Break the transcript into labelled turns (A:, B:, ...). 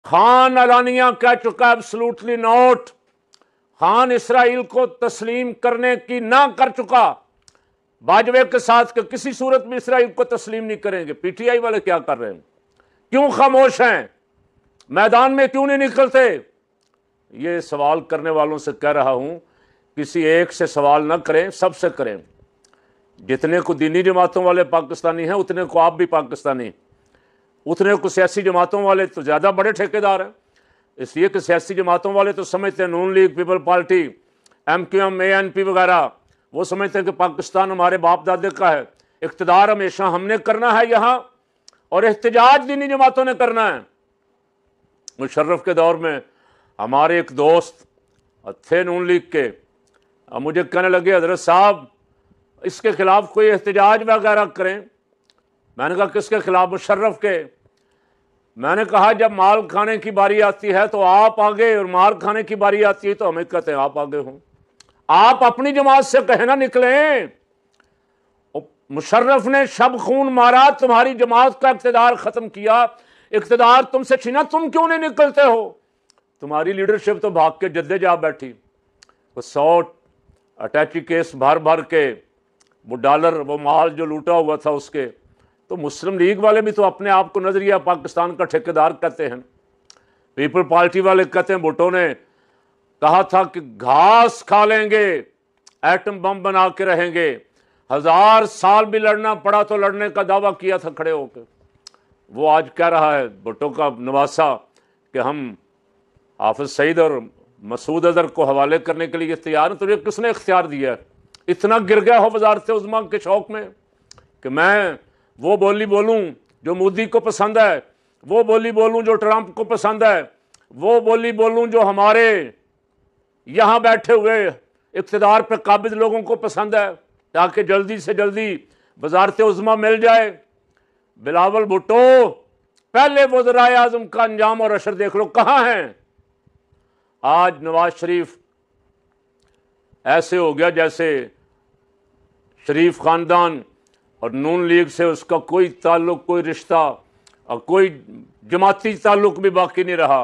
A: खान अलानिया कह चुका है एब्सोल्युटली नॉट। खान इसराइल को तस्लीम करने की ना कर चुका, बाजवे के साथ कि किसी सूरत में इसराइल को तस्लीम नहीं करेंगे। पीटीआई वाले क्या कर रहे हैं? क्यों खामोश हैं? मैदान में क्यों नहीं निकलते? ये सवाल करने वालों से कह रहा हूं, किसी एक से सवाल ना करें, सबसे करें। जितने को दीनी जमातों वाले पाकिस्तानी हैं उतने को आप भी पाकिस्तानी, उतने को सियासी जमातों वाले तो ज़्यादा बड़े ठेकेदार हैं। इसलिए कि सियासी जमातों वाले तो समझते हैं Noon league, people party, MQM, ANP वगैरह, वो समझते हैं कि पाकिस्तान हमारे बाप दादे का है, इक़्तिदार हमेशा हमने करना है यहाँ, और एहतजाज दीनी जमातों ने करना है। मुशर्रफ के दौर में हमारे एक दोस्त थे नून लीग के, मुझे कहने लगे हजरत साहब इसके खिलाफ कोई एहतजाज वगैरह करें। मैंने कहा किसके खिलाफ? मुशर्रफ के। मैंने कहा जब माल खाने की बारी आती है तो आप आगे, और मार खाने की बारी आती है तो हमें कहते हैं आप आगे हों। आप अपनी जमात से कहे ना निकलें। मुशर्रफ ने शब खून मारा, तुम्हारी जमात का इक़्तिदार खत्म किया, इक़्तिदार तुमसे छीना, तुम क्यों नहीं निकलते हो? तुम्हारी लीडरशिप तो भाग के जद्दे जा बैठी। वो 100 अटैची केस भर भर के, वो डॉलर, वो माल जो लूटा हुआ था उसके, तो मुस्लिम लीग वाले भी तो अपने आप को नजरिया पाकिस्तान का ठेकेदार कहते हैं। पीपल पार्टी वाले कहते हैं भुट्टो ने कहा था कि घास खा लेंगे, एटम बम बना के रहेंगे, 1000 साल भी लड़ना पड़ा तो लड़ने का दावा किया था खड़े होकर। वो आज कह रहा है भुट्टो का नवासा कि हम हाफिज सईद और मसूद अजहर को हवाले करने के लिए तैयार हैं। तुझे किसने इख्तियार दिया है? इतना गिर गया हो वजारत उज़्मा के शौक में कि मैं वो बोली बोलूं जो मोदी को पसंद है, वो बोली बोलूं जो ट्रंप को पसंद है, वो बोली बोलूं जो हमारे यहाँ बैठे हुए इक़्तिदार पे काबिज लोगों को पसंद है, ताकि जल्दी से जल्दी वजारत उज़्मा मिल जाए। बिलावल भुट्टो, पहले वज़राए आज़म का अंजाम और अशर देख लो कहाँ हैं। आज नवाज शरीफ ऐसे हो गया जैसे शरीफ ख़ानदान और नून लीग से उसका कोई ताल्लुक़, कोई रिश्ता और कोई जमाती ताल्लुक़ भी बाकी नहीं रहा।